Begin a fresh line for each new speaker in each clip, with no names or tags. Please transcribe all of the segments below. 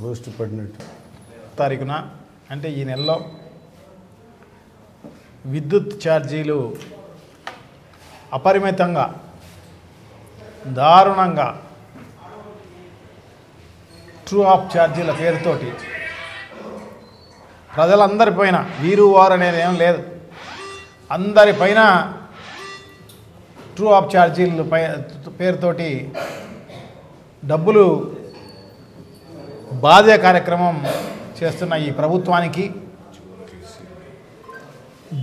Boost పడినట్టు తారీఖున అంటే ఈ నెలలో విద్యుత్ ఛార్జీలు అపరిమితంగా దారుణంగా ట్రూ ఆఫ్ ఛార్జీల పేరుతోటి ప్రజలందరిపైన వీరు వారు అనేది ఏం లేదు, అందరిపైన ట్రూ ఆఫ్ ఛార్జీల పేరుతోటి డబ్బులు బాధే కార్యక్రమం చేస్తున్న ఈ ప్రభుత్వానికి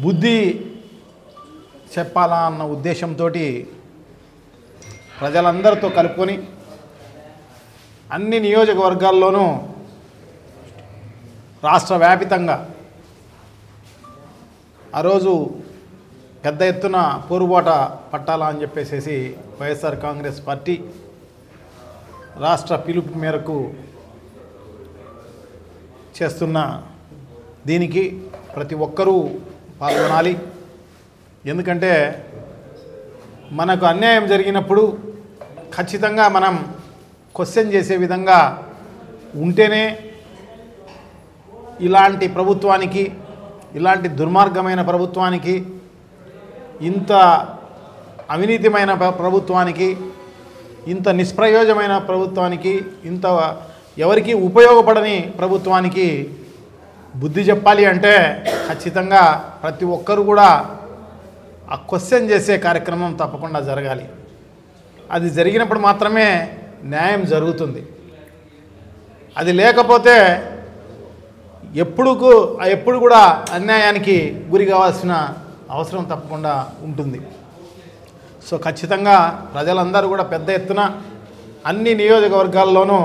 బుద్ధి చెప్పాలా అన్న ఉద్దేశంతో ప్రజలందరితో కలుపుకొని అన్ని నియోజకవర్గాల్లోనూ రాష్ట్ర వ్యాపితంగా ఆ రోజు పెద్ద ఎత్తున పోరుబాట పట్టాలా అని చెప్పేసి వైఎస్ఆర్ కాంగ్రెస్ పార్టీ రాష్ట్ర పిలుపు మేరకు చేస్తున్న దీనికి ప్రతి ఒక్కరూ పాల్గొనాలి. ఎందుకంటే మనకు అన్యాయం జరిగినప్పుడు ఖచ్చితంగా మనం క్వశ్చన్ చేసే విధంగా ఉంటేనే ఇలాంటి ప్రభుత్వానికి, ఇలాంటి దుర్మార్గమైన ప్రభుత్వానికి, ఇంత అవినీతిమైన ప్రభుత్వానికి, ఇంత నిష్ప్రయోజమైన ప్రభుత్వానికి, ఇంత ఎవరికి ఉపయోగపడని ప్రభుత్వానికి బుద్ధి చెప్పాలి అంటే ఖచ్చితంగా ప్రతి ఒక్కరు కూడా ఆ క్వశ్చన్ చేసే కార్యక్రమం తప్పకుండా జరగాలి. అది జరిగినప్పుడు మాత్రమే న్యాయం జరుగుతుంది. అది లేకపోతే ఎప్పుడు కూడా అన్యాయానికి గురి కావాల్సిన అవసరం తప్పకుండా ఉంటుంది. సో ఖచ్చితంగా ప్రజలందరూ కూడా పెద్ద ఎత్తున అన్ని నియోజకవర్గాల్లోనూ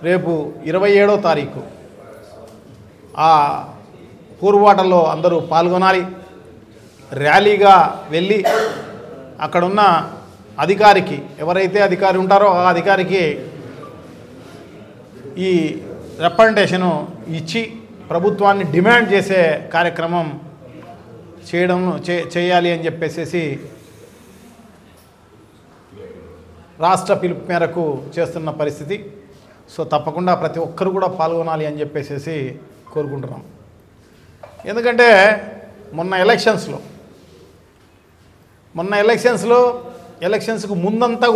రేపు 27వ తారీఖు ఆ పోరుబాటలో అందరూ పాల్గొనాలి. ర్యాలీగా వెళ్ళి అక్కడున్న అధికారికి, ఎవరైతే అధికారి ఉంటారో ఆ అధికారికి ఈ రిప్రజెంటేషను ఇచ్చి ప్రభుత్వాన్ని డిమాండ్ చేసే కార్యక్రమం చేయాలి అని చెప్పేసి రాష్ట్ర పిలుపు మేరకు చేస్తున్న పరిస్థితి. సో తప్పకుండా ప్రతి ఒక్కరు కూడా పాల్గొనాలి అని చెప్పేసి కోరుకుంటున్నాం. ఎందుకంటే మొన్న ఎలక్షన్స్కు ముందంతా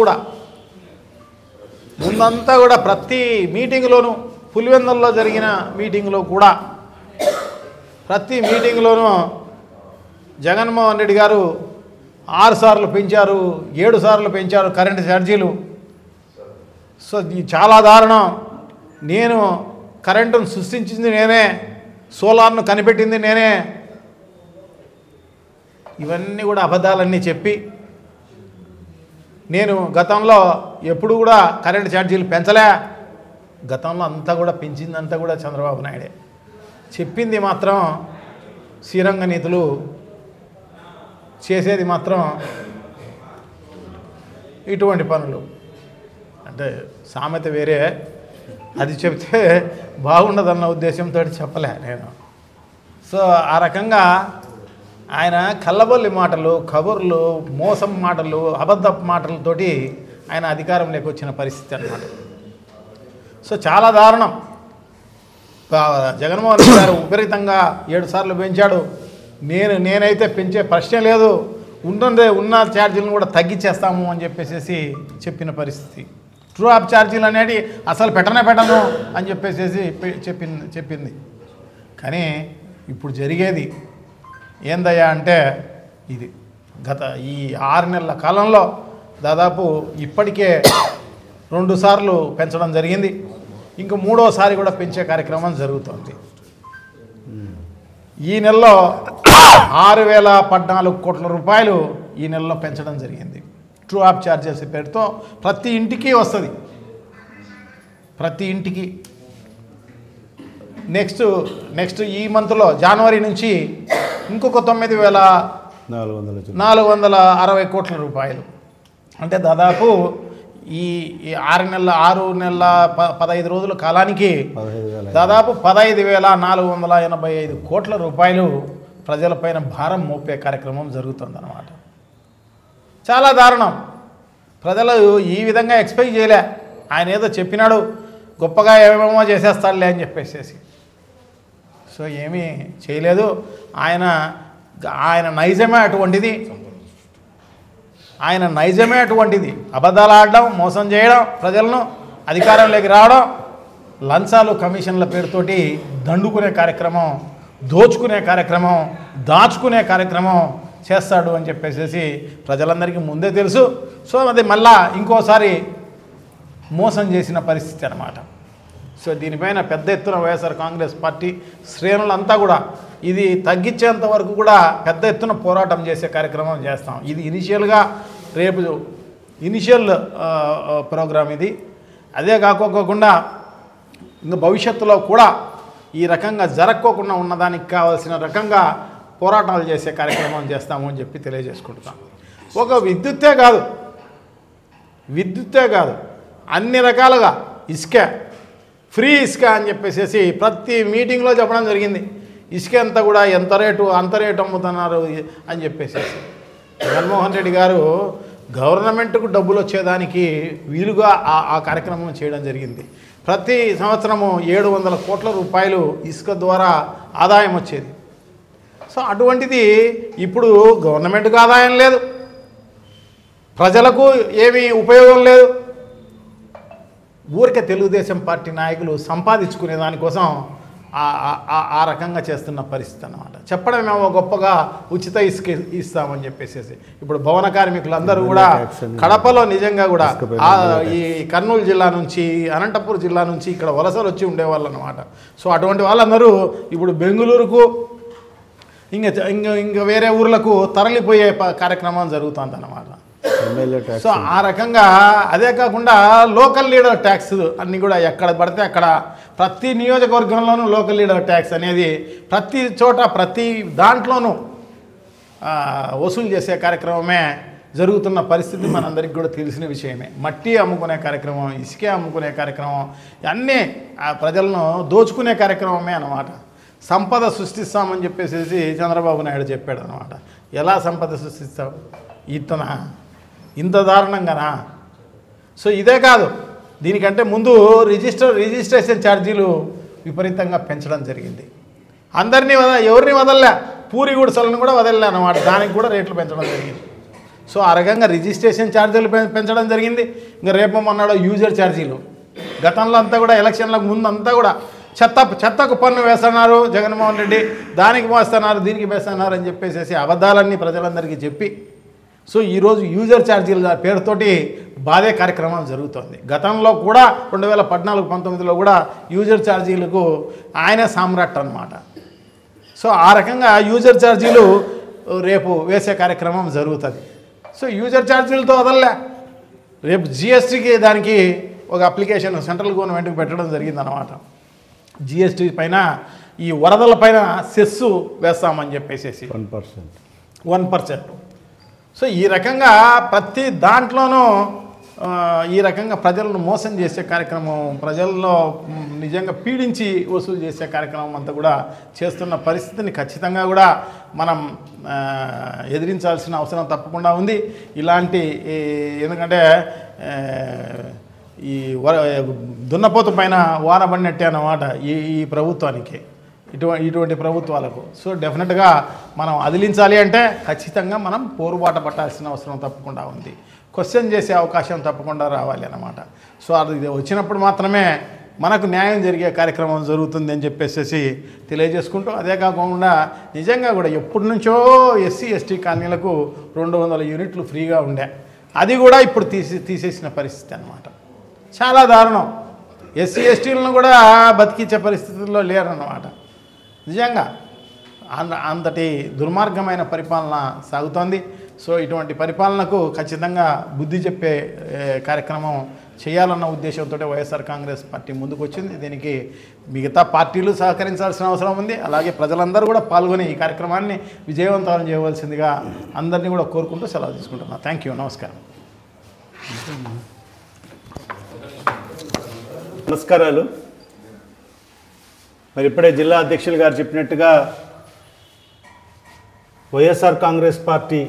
కూడా ప్రతి మీటింగ్లోనూ, పులివెందుల్లో జరిగిన మీటింగ్లో కూడా ప్రతి మీటింగ్లోనూ జగన్మోహన్ రెడ్డి గారు 6 సార్లు పెంచారు, 7 సార్లు పెంచారు కరెంటు ఛార్జీలు. సో ఇది చాలా దారుణం. నేను కరెంటును సృష్టించింది నేనే, సోలార్ను కనిపెట్టింది నేనే, ఇవన్నీ కూడా అబద్ధాలన్నీ చెప్పి నేను గతంలో ఎప్పుడు కూడా కరెంటు ఛార్జీలు పెంచలే, గతంలో అంతా కూడా పెంచిందంతా కూడా చంద్రబాబు నాయుడే, చెప్పింది మాత్రం శ్రీరంగ నీతులు, చేసేది మాత్రం ఇటువంటి పనులు. అంటే సామెత వేరే, అది చెప్తే బాగుండదన్న ఉద్దేశంతో చెప్పలే నేను. సో ఆ రకంగా ఆయన కల్లబొల్లి మాటలు, కబుర్లు, మోసం మాటలు, అబద్ధపు మాటలతోటి ఆయన అధికారంలోకి వచ్చిన పరిస్థితి అన్నమాట. సో చాలా దారుణం. జగన్మోహన్ రెడ్డి గారు విపరీతంగా 7 సార్లు పెంచాడు. నేనైతే పెంచే ప్రశ్నే లేదు, ఉన్న ఛార్జీలను కూడా తగ్గించేస్తాము అని చెప్పేసి చెప్పిన పరిస్థితి. ట్రూ ఆఫ్ ఛార్జీలు అనేవి అసలు పెట్టను అని చెప్పేసి చెప్పింది. కానీ ఇప్పుడు జరిగేది ఏందయ్యా అంటే ఇది గత ఈ 6 నెలల కాలంలో దాదాపు ఇప్పటికే 2 సార్లు పెంచడం జరిగింది. ఇంక 3వసారి కూడా పెంచే కార్యక్రమం జరుగుతుంది. ఈ నెలలో 6,014 కోట్ల రూపాయలు ఈ నెలలో పెంచడం జరిగింది. ట్రూ ఆఫ్ ఛార్జెస్ పేరుతో ప్రతి ఇంటికి వస్తుంది, ప్రతి ఇంటికి. నెక్స్ట్ ఈ మంత్లో జనవరి నుంచి ఇంకొక 9,460 కోట్ల రూపాయలు, అంటే దాదాపు ఈ 6 నెలల 15 రోజుల కాలానికి దాదాపు 15,485 కోట్ల రూపాయలు ప్రజలపైన భారం మోపే కార్యక్రమం జరుగుతుందన్నమాట. చాలా దారుణం. ప్రజలు ఈ విధంగా ఎక్స్పెక్ట్ చేయలే. ఆయన ఏదో చెప్పినాడు, గొప్పగా ఏమేమో చేసేస్తాడులే అని చెప్పేసి. సో ఏమీ చేయలేదు. ఆయన నైజమే అటువంటిది. అబద్ధాలు ఆడడం, మోసం చేయడం, ప్రజలను అధికారంలోకి రావడం, లంచాలు కమిషన్ల పేరుతోటి దండుకునే కార్యక్రమం, దోచుకునే కార్యక్రమం, దాచుకునే కార్యక్రమం చేస్తాడు అని చెప్పేసి ప్రజలందరికీ ముందే తెలుసు. సో అది మళ్ళా ఇంకోసారి మోసం చేసిన పరిస్థితి అన్నమాట. సో దీనిపైన పెద్ద ఎత్తున వైఎస్ఆర్ కాంగ్రెస్ పార్టీ శ్రేణులంతా కూడా ఇది తగ్గించేంత వరకు కూడా పెద్ద ఎత్తున పోరాటం చేసే కార్యక్రమం చేస్తాం. ఇది ఇనిషియల్ ప్రోగ్రామ్ ఇది. అదే కాకోకుండా ఇంకా భవిష్యత్తులో కూడా ఈ రకంగా జరక్కోకుండా ఉన్నదానికి కావాల్సిన రకంగా పోరాటాలు చేసే కార్యక్రమం చేస్తాము అని చెప్పి తెలియజేసుకుంటున్నాం. ఒక విద్యుత్తే కాదు అన్ని రకాలుగా ఫ్రీ ఇసుక అని చెప్పేసి ప్రతి మీటింగ్లో చెప్పడం జరిగింది. ఇసుక అంతా కూడా అంత రేటు అమ్ముతున్నారు అని చెప్పేసి. జగన్మోహన్ రెడ్డి గారు గవర్నమెంట్కు డబ్బులు వచ్చేదానికి వీలుగా ఆ కార్యక్రమం చేయడం జరిగింది. ప్రతి సంవత్సరము 700 కోట్ల రూపాయలు ఇసుక ద్వారా ఆదాయం వచ్చేది. సో అటువంటిది ఇప్పుడు గవర్నమెంట్కి ఆదాయం లేదు, ప్రజలకు ఏమీ ఉపయోగం లేదు. ఊరికే తెలుగుదేశం పార్టీ నాయకులు సంపాదించుకునే దానికోసం ఆ రకంగా చేస్తున్న పరిస్థితి అన్నమాట. చెప్పడమేమో గొప్పగా ఉచిత ఇసుక ఇస్తామని చెప్పేసి. ఇప్పుడు భవన కార్మికులందరూ కూడా కడపలో నిజంగా కూడా ఈ కర్నూలు జిల్లా నుంచి, అనంతపురం జిల్లా నుంచి ఇక్కడ వలసలు వచ్చి ఉండేవాళ్ళు అన్నమాట. సో అటువంటి వాళ్ళందరూ ఇప్పుడు బెంగళూరుకు ఇంకా వేరే ఊర్లకు తరలిపోయే కార్యక్రమం జరుగుతుందన్నమాట. సో ఆ రకంగా అదే కాకుండా లోకల్ లీడర్ ట్యాక్స్ అన్నీ కూడా ఎక్కడ పడితే అక్కడ ప్రతి నియోజకవర్గంలోనూ లోకల్ లీడర్ ట్యాక్స్ అనేది ప్రతి చోట ప్రతి దాంట్లోనూ వసూలు చేసే కార్యక్రమమే జరుగుతున్న పరిస్థితి మనందరికీ కూడా తెలిసిన విషయమే. మట్టి అమ్ముకునే కార్యక్రమం, ఇసుకే అమ్ముకునే కార్యక్రమం, అన్నీ ప్రజలను దోచుకునే కార్యక్రమమే అన్నమాట. సంపద సృష్టిస్తామని చెప్పేసి చంద్రబాబు నాయుడు చెప్పాడు అన్నమాట. ఎలా సంపద సృష్టిస్తావు? ఇంత దారుణంగానా? సో ఇదే కాదు, దీనికంటే ముందు రిజిస్ట్రేషన్ ఛార్జీలు విపరీతంగా పెంచడం జరిగింది. అందరినీ ఎవరిని వదలలే, పూరి గుడిసెలను కూడా వదలలే అన్నమాట. దానికి కూడా రేట్లు పెంచడం జరిగింది. సో ఆ రకంగా రిజిస్ట్రేషన్ ఛార్జీలు పెంచడం జరిగింది. ఇంకా రేపు మొన్నాడు యూజర్ ఛార్జీలు. గతంలో అంతా కూడా ఎలక్షన్లకు ముందు అంతా కూడా చెత్తకు పన్ను వేస్తున్నారు జగన్మోహన్ రెడ్డి, దానికి మోస్తున్నారు, దీనికి వేస్తున్నారు అని చెప్పేసి అబద్ధాలన్నీ ప్రజలందరికీ చెప్పి సో ఈరోజు యూజర్ ఛార్జీల పేరుతోటి బాధే కార్యక్రమం జరుగుతుంది. గతంలో కూడా 2014-19లో కూడా యూజర్ ఛార్జీలకు ఆయనే సామ్రాట్ అన్నమాట. సో ఆ రకంగా యూజర్ ఛార్జీలు రేపు వేసే కార్యక్రమం జరుగుతుంది. సో యూజర్ ఛార్జీలతో వదలలే, రేపు జిఎస్టీకి దానికి ఒక అప్లికేషన్ సెంట్రల్ గవర్నమెంట్కి పెట్టడం జరిగిందన్నమాట. జిఎస్టీ పైన ఈ వరదల పైన సెస్సు వేస్తామని చెప్పేసి 1%. సో ఈ రకంగా ప్రతి దాంట్లోనూ ఈ రకంగా ప్రజలను మోసం చేసే కార్యక్రమం, ప్రజల్లో నిజంగా పీడించి వసూలు చేసే కార్యక్రమం అంతా కూడా చేస్తున్న పరిస్థితిని ఖచ్చితంగా కూడా మనం ఎదిరించాల్సిన అవసరం తప్పకుండా ఉంది. ఇలాంటి ఎందుకంటే ఈ దున్నపోతు పైన వానబడినట్టే అన్నమాట ఈ ప్రభుత్వానికి, ఇటువంటి ప్రభుత్వాలకు. సో డెఫినెట్గా మనం అదిలించాలి అంటే ఖచ్చితంగా మనం పోరుబాట పట్టాల్సిన అవసరం తప్పకుండా ఉంది. క్వశ్చన్ చేసే అవకాశం తప్పకుండా రావాలి అన్నమాట. సో అది వచ్చినప్పుడు మాత్రమే మనకు న్యాయం జరిగే కార్యక్రమం జరుగుతుంది అని చెప్పేసి తెలియజేసుకుంటూ, అదే కాకుండా నిజంగా కూడా ఎప్పటి నుంచో ఎస్సీ ఎస్టీ కాలనీలకు 200 యూనిట్లు ఫ్రీగా ఉండే, అది కూడా ఇప్పుడు తీసేసిన పరిస్థితి అన్నమాట. చాలా దారుణం. ఎస్సీ ఎస్టీలను కూడా బతికించే పరిస్థితుల్లో లేరన్నమాట. నిజంగా అంతటి దుర్మార్గమైన పరిపాలన సాగుతోంది. సో ఇటువంటి పరిపాలనకు ఖచ్చితంగా బుద్ధి చెప్పే కార్యక్రమం చేయాలన్న ఉద్దేశంతో వైఎస్ఆర్ కాంగ్రెస్ పార్టీ ముందుకు వచ్చింది. దీనికి మిగతా పార్టీలు సహకరించాల్సిన అవసరం ఉంది. అలాగే ప్రజలందరూ కూడా పాల్గొని ఈ కార్యక్రమాన్ని విజయవంతం చేయవలసిందిగా అందరినీ కూడా కోరుకుంటూ సెలవు తీసుకుంటున్నాను. Thank you. నమస్కారం.
నమస్కారాలు. మరి ఇప్పుడే జిల్లా అధ్యక్షులు గారు చెప్పినట్టుగా వైఎస్ఆర్ కాంగ్రెస్ పార్టీ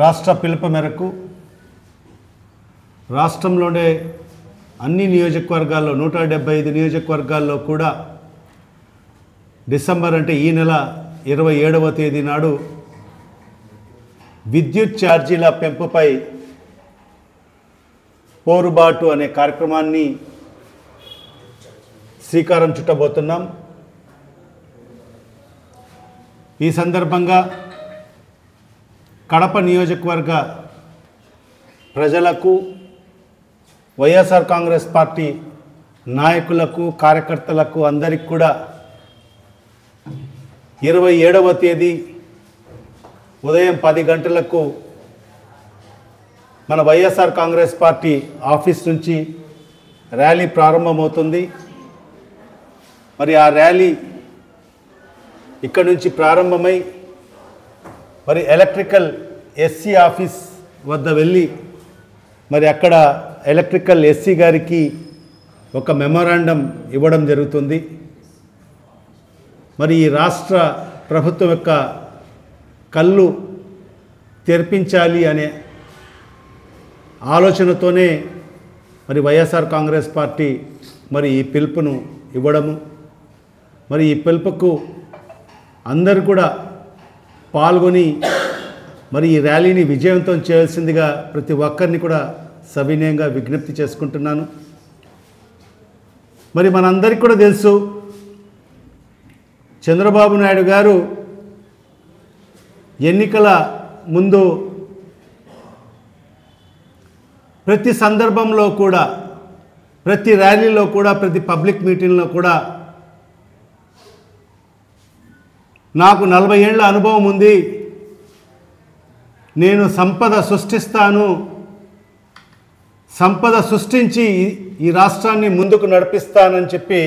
రాష్ట్ర పిలుపు మేరకు రాష్ట్రంలోనే అన్ని నియోజకవర్గాల్లో 175 నియోజకవర్గాల్లో కూడా డిసెంబర్ అంటే ఈ నెల 27వ తేదీ నాడు విద్యుత్ ఛార్జీల పెంపుపై పోరుబాటు అనే కార్యక్రమాన్ని శ్రీకారం చుట్టబోతున్నాం. ఈ సందర్భంగా కడప నియోజకవర్గ ప్రజలకు, వైఎస్ఆర్ కాంగ్రెస్ పార్టీ నాయకులకు, కార్యకర్తలకు అందరికీ కూడా 27వ తేదీ ఉదయం 10 గంటలకు మన వైఎస్ఆర్ కాంగ్రెస్ పార్టీ ఆఫీస్ నుంచి ర్యాలీ ప్రారంభమవుతుంది. మరి ఆ ర్యాలీ ఇక్కడ నుంచి ప్రారంభమై మరి ఎలక్ట్రికల్ ఎస్సీ ఆఫీస్ వద్ద వెళ్ళి మరి అక్కడ ఎలక్ట్రికల్ ఎస్సీ గారికి ఒక మెమోరాండం ఇవ్వడం జరుగుతుంది. మరి ఈ రాష్ట్ర ప్రభుత్వం యొక్క కళ్ళు తెరిపించాలి అనే ఆలోచనతోనే మరి వైఎస్ఆర్ కాంగ్రెస్ పార్టీ మరి ఈ పిలుపును ఇవ్వడము, మరి ఈ పిలుపుకు అందరూ కూడా పాల్గొని మరి ఈ ర్యాలీని విజయవంతం చేయాల్సిందిగా ప్రతి ఒక్కరిని కూడా సవినయంగా విజ్ఞప్తి చేసుకుంటున్నాను. మరి మనందరికీ కూడా తెలుసు, చంద్రబాబు నాయుడు గారు ఎన్నికల ముందు ప్రతి సందర్భంలో కూడా, ప్రతి ర్యాలీలో కూడా, ప్రతి పబ్లిక్ మీటింగ్లో కూడా నాకు 40 ఏళ్ల అనుభవం ఉంది, నేను సంపద సృష్టిస్తాను, సంపద సృష్టించి ఈ రాష్ట్రాన్ని ముందుకు నడిపిస్తానని చెప్పి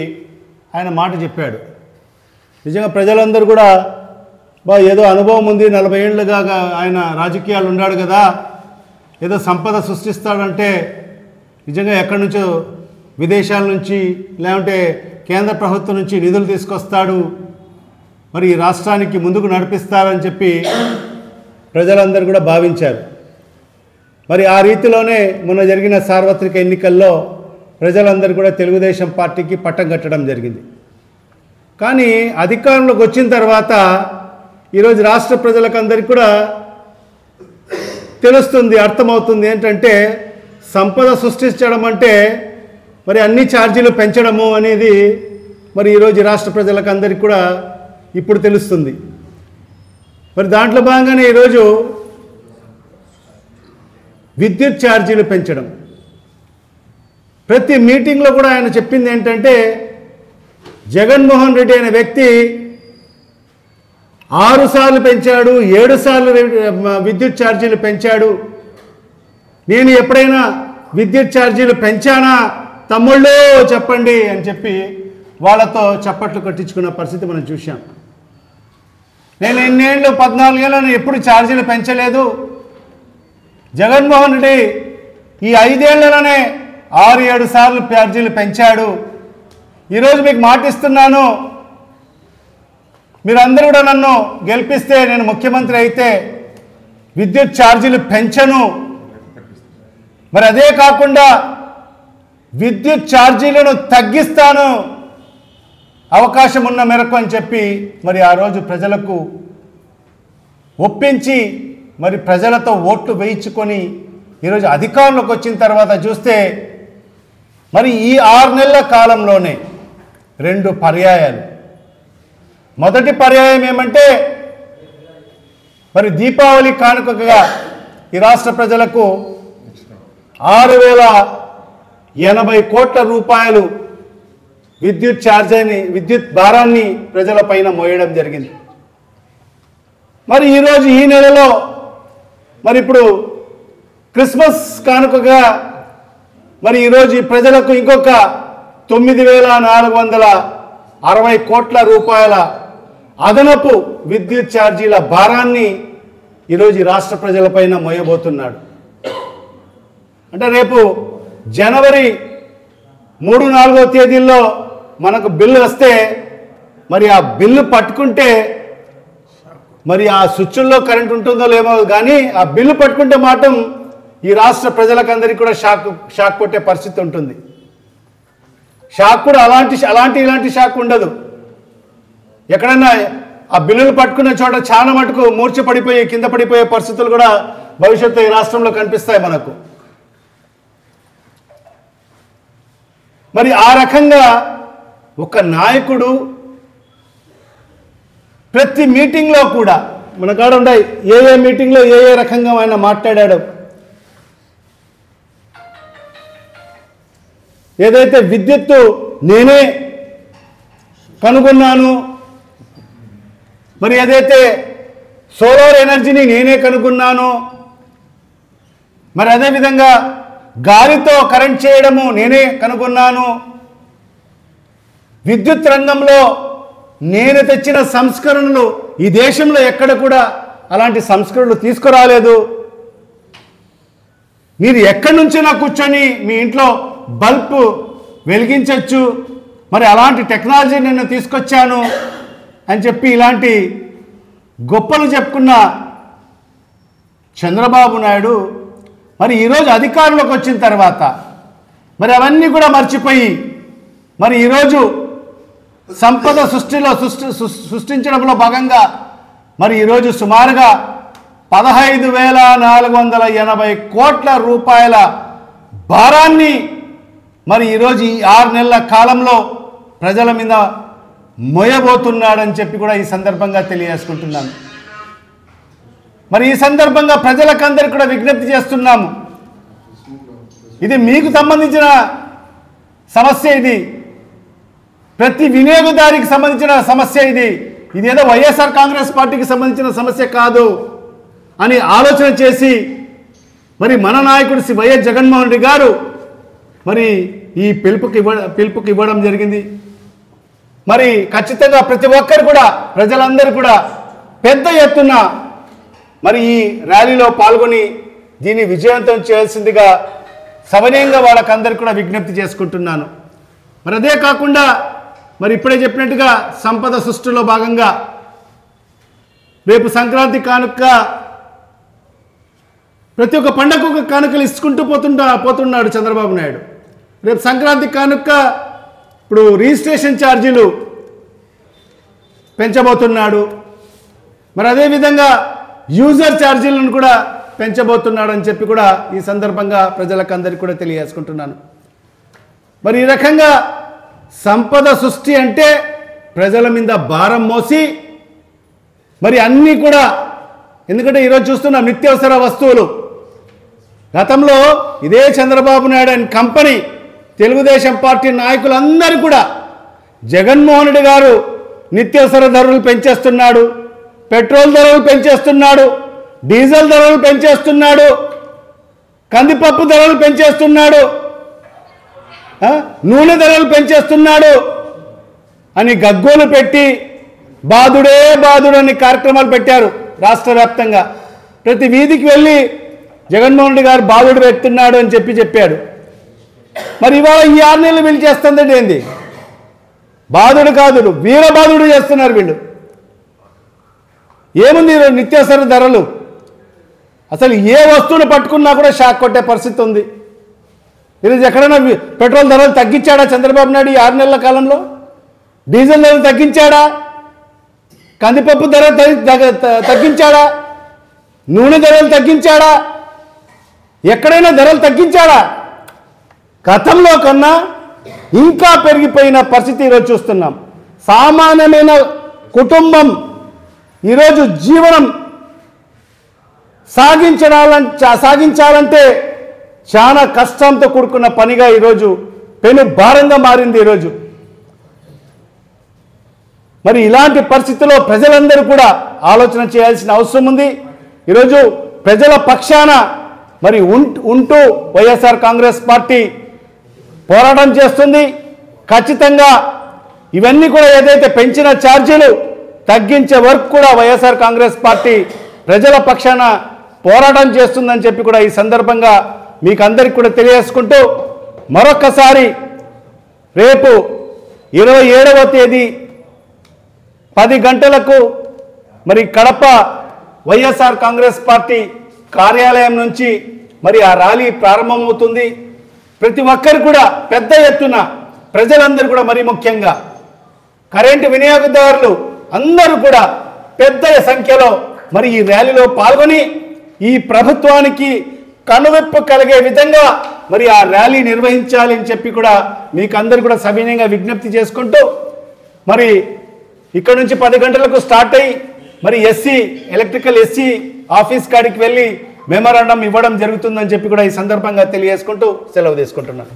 ఆయన మాట చెప్పాడు. నిజంగా ప్రజలందరూ కూడా ఏదో అనుభవం ఉంది, 40 ఏళ్ళుగా ఆయన రాజకీయాలు ఉన్నాడు కదా, ఏదో సంపద సృష్టిస్తాడంటే నిజంగా ఎక్కడి నుంచో విదేశాల నుంచి లేదంటే కేంద్ర ప్రభుత్వం నుంచి నిధులు తీసుకొస్తాడు, మరి ఈ రాష్ట్రానికి ముందుకు నడిపిస్తారని చెప్పి ప్రజలందరూ కూడా భావించారు. మరి ఆ రీతిలోనే మొన్న జరిగిన సార్వత్రిక ఎన్నికల్లో ప్రజలందరూ కూడా తెలుగుదేశం పార్టీకి పట్టం కట్టడం జరిగింది. కానీ అధికారంలోకి వచ్చిన తర్వాత ఈరోజు రాష్ట్ర ప్రజలకందరికీ కూడా తెలుస్తుంది, అర్థమవుతుంది ఏంటంటే సంపద సృష్టించడం అంటే మరి అన్ని ఛార్జీలు పెంచడము అనేది మరి ఈరోజు రాష్ట్ర ప్రజలకు అందరికీ కూడా ఇప్పుడు తెలుస్తుంది. మరి దాంట్లో భాగంగానే ఈరోజు విద్యుత్ ఛార్జీలు పెంచడం, ప్రతి మీటింగ్లో కూడా ఆయన చెప్పింది ఏంటంటే జగన్మోహన్ రెడ్డి అనే వ్యక్తి 6 సార్లు పెంచాడు, 7 సార్లు విద్యుత్ ఛార్జీలు పెంచాడు, నేను ఎప్పుడైనా విద్యుత్ ఛార్జీలు పెంచానా తమ్ముళ్ళు చెప్పండి అని చెప్పి వాళ్ళతో చప్పట్లు కట్టించుకున్న పరిస్థితి మనం చూసాం. నేను ఎన్నేళ్ళు 14 ఏళ్ళను ఎప్పుడు ఛార్జీలు పెంచలేదు, జగన్మోహన్ రెడ్డి ఈ 5 ఏళ్లలోనే 6-7 సార్లు ఛార్జీలు పెంచాడు. ఈరోజు మీకు మాటిస్తున్నాను, మీరందరూ కూడా నన్ను గెలిపిస్తే నేను ముఖ్యమంత్రి అయితే విద్యుత్ ఛార్జీలు పెంచను, మరి అదే కాకుండా విద్యుత్ ఛార్జీలను తగ్గిస్తాను అవకాశం ఉన్న మేరకు అని చెప్పి మరి ఆ రోజు ప్రజలకు ఒప్పించి మరి ప్రజలతో ఓట్లు వేయించుకొని ఈరోజు అధికారంలోకి వచ్చిన తర్వాత చూస్తే మరి ఈ 6 నెలల కాలంలోనే 2 పర్యాయాలు. మొదటి పర్యాయం ఏమంటే మరి దీపావళి కానుకగా ఈ రాష్ట్ర ప్రజలకు 6,080 కోట్ల రూపాయలు విద్యుత్ ఛార్జీని, విద్యుత్ భారాన్ని ప్రజలపైన మోయడం జరిగింది. మరి ఈరోజు ఈ నెలలో మరి ఇప్పుడు క్రిస్మస్ కానుకగా మరి ఈరోజు ప్రజలకు ఇంకొక 9,460 కోట్ల రూపాయల అదనపు విద్యుత్ ఛార్జీల భారాన్ని ఈరోజు రాష్ట్ర ప్రజలపైన మోయబోతున్నాడు. అంటే రేపు జనవరి 3-4వ తేదీల్లో మనకు బిల్లు వస్తే మరి ఆ బిల్లు పట్టుకుంటే మరి ఆ స్విచ్ల్లో కరెంట్ ఉంటుందో లేమో కానీ ఆ బిల్లు పట్టుకుంటే మాత్రం ఈ రాష్ట్ర ప్రజలకందరికీ కూడా షాక్ కొట్టే పరిస్థితి ఉంటుంది. షాక్ కూడా ఇలాంటి షాక్ ఉండదు. ఎక్కడన్నా ఆ బిల్లులు పట్టుకున్న చోట చాలా మటుకు మూర్ఛ పడిపోయి కింద పడిపోయే పరిస్థితులు కూడా భవిష్యత్తు ఈ రాష్ట్రంలో కనిపిస్తాయి మనకు. మరి ఆ రకంగా ఒక నాయకుడు ప్రతి మీటింగ్లో కూడా మన కాడ ఉన్నాయి ఏ మీటింగ్లో ఏ రకంగా ఆయన మాట్లాడాడు. ఏదైతే విద్యుత్తు నేనే కనుగొన్నాను, మరి ఏదైతే సోలార్ ఎనర్జీని నేనే కనుగొన్నాను, మరి అదేవిధంగా గాలితో కరెంట్ చేయడము నేనే కనుగొన్నాను, విద్యుత్ రంగంలో నేను తెచ్చిన సంస్కరణలు ఈ దేశంలో ఎక్కడ కూడా అలాంటి సంస్కరణలు తీసుకురాలేదు, మీరు ఎక్కడి నుంచైనా కూర్చొని మీ ఇంట్లో బల్బు వెలిగించవచ్చు, మరి అలాంటి టెక్నాలజీ నేను తీసుకొచ్చాను అని చెప్పి ఇలాంటి గొప్పలు చెప్పుకున్న చంద్రబాబు నాయుడు మరి ఈరోజు అధికారంలోకి వచ్చిన తర్వాత మరి అవన్నీ కూడా మర్చిపోయి మరి ఈరోజు సంపద సృష్టించడంలో భాగంగా మరి ఈరోజు సుమారుగా 15,480 కోట్ల రూపాయల భారాన్ని మరి ఈరోజు ఈ 6 నెలల కాలంలో ప్రజల మీద మోయబోతున్నాడని చెప్పి కూడా ఈ సందర్భంగా తెలియజేసుకుంటున్నాను. మరి ఈ సందర్భంగా ప్రజలకందరికీ కూడా విజ్ఞప్తి చేస్తున్నాము, ఇది మీకు సంబంధించిన సమస్య, ఇది ప్రతి వినియోగదారికి సంబంధించిన సమస్య, ఇది ఏదో వైఎస్ఆర్ కాంగ్రెస్ పార్టీకి సంబంధించిన సమస్య కాదు అని ఆలోచన చేసి మరి మన నాయకుడు వైఎస్ జగన్మోహన్ రెడ్డి గారు మరి ఈ పిలుపుకి ఇవ్వడం జరిగింది. మరి ఖచ్చితంగా ప్రతి ఒక్కరు కూడా ప్రజలందరూ కూడా పెద్ద ఎత్తున మరి ఈ ర్యాలీలో పాల్గొని దీన్ని విజయవంతం చేయాల్సిందిగా సవినయంగా వాళ్ళకందరికీ కూడా విజ్ఞప్తి చేసుకుంటున్నాను. మరి అదే కాకుండా మరి ఇప్పుడే చెప్పినట్టుగా సంపద సృష్టిలో భాగంగా రేపు సంక్రాంతి కానుక ప్రతి ఒక్క పండగకు ఒక కానుకలు ఇచ్చుకుంటూ పోతున్నాడు చంద్రబాబు నాయుడు. రేపు సంక్రాంతి కానుక ఇప్పుడు రిజిస్ట్రేషన్ ఛార్జీలు పెంచబోతున్నాడు, మరి అదేవిధంగా యూజర్ ఛార్జీలను కూడా పెంచబోతున్నాడు అని చెప్పి కూడా ఈ సందర్భంగా ప్రజలకందరికీ కూడా తెలియజేసుకుంటున్నాను. మరి ఈ రకంగా సంపద సృష్టి అంటే ప్రజల మీద భారం మోసి మరి అన్నీ కూడా, ఎందుకంటే ఈరోజు చూస్తున్నాం నిత్యావసర వస్తువులు, గతంలో ఇదే Chandrababu Naidu and company Telugu Desam party నాయకులందరూ కూడా జగన్మోహన్ రెడ్డి గారు నిత్యావసర ధరలు పెంచేస్తున్నాడు, పెట్రోల్ ధరలు పెంచేస్తున్నాడు, డీజిల్ ధరలు పెంచేస్తున్నాడు, కందిపప్పు ధరలు పెంచేస్తున్నాడు, నూనె ధరలు పెంచేస్తున్నాడు అని గగ్గోలు పెట్టి బాధుడే బాధుడు అని కార్యక్రమాలు పెట్టారు రాష్ట్ర వ్యాప్తంగా. ప్రతి వీధికి వెళ్ళి జగన్మోహన్ రెడ్డి గారు బాధుడు పెడుతున్నాడు అని చెప్పాడు. మరి ఇవాళ ఈ 6 నెలలు వీళ్ళు చేస్తుందంటే ఏంది? బాధుడు కాదు, వీరబాధుడు చేస్తున్నారు వీళ్ళు. ఏముంది నిత్యావసర ధరలు, అసలు ఏ వస్తువును పట్టుకున్నా కూడా షాక్ కొట్టే పరిస్థితి ఉంది. ఈరోజు ఎక్కడైనా పెట్రోల్ ధరలు తగ్గించాడా చంద్రబాబు నాయుడు ఈ 6 నెలల కాలంలో? డీజిల్ ధరలు తగ్గించాడా? కందిపప్పు ధర తగ్గించాడా? నూనె ధరలు తగ్గించాడా? ఎక్కడైనా ధరలు తగ్గించాడా? గతంలో కన్నా ఇంకా పెరిగిపోయిన పరిస్థితి ఈరోజు చూస్తున్నాం. సామాన్యమైన కుటుంబం ఈరోజు జీవనం సాగించాలంటే చాలా కష్టంతో కూడుకున్న పనిగా ఈరోజు పెను భారంగా మారింది ఈరోజు. మరి ఇలాంటి పరిస్థితుల్లో ప్రజలందరూ కూడా ఆలోచన చేయాల్సిన అవసరం ఉంది. ఈరోజు ప్రజల పక్షాన మరి ఉంటూ వైఎస్ఆర్ కాంగ్రెస్ పార్టీ పోరాటం చేస్తుంది. ఖచ్చితంగా ఇవన్నీ కూడా ఏదైతే పెంచిన ఛార్జీలు తగ్గించే వరకు కూడా వైఎస్ఆర్ కాంగ్రెస్ పార్టీ ప్రజల పక్షాన పోరాటం చేస్తుందని చెప్పి కూడా ఈ సందర్భంగా మీకు అందరికీ కూడా తెలియజేసుకుంటూ మరొకసారి రేపు 27వ తేదీ 10 గంటలకు మరి కడప వైఎస్ఆర్ కాంగ్రెస్ పార్టీ కార్యాలయం నుంచి మరి ఆ ర్యాలీ ప్రారంభమవుతుంది. ప్రతి ఒక్కరు కూడా పెద్ద ఎత్తున ప్రజలందరూ కూడా మరి ముఖ్యంగా కరెంటు వినియోగదారులు అందరూ కూడా పెద్ద సంఖ్యలో మరి ఈ ర్యాలీలో పాల్గొని ఈ ప్రభుత్వానికి కనువిప్పు కలిగే విధంగా మరి ఆ ర్యాలీ నిర్వహించాలి అని చెప్పి కూడా మీకు అందరూ కూడా సవినయంగా విజ్ఞప్తి చేసుకుంటూ మరి ఇక్కడ నుంచి 10 గంటలకు స్టార్ట్ అయ్యి మరి ఎలక్ట్రికల్ ఎస్సీ ఆఫీస్ కాడికి వెళ్ళి మెమరాండం ఇవ్వడం జరుగుతుందని చెప్పి కూడా ఈ సందర్భంగా తెలియజేసుకుంటూ సెలవు తీసుకుంటున్నాను.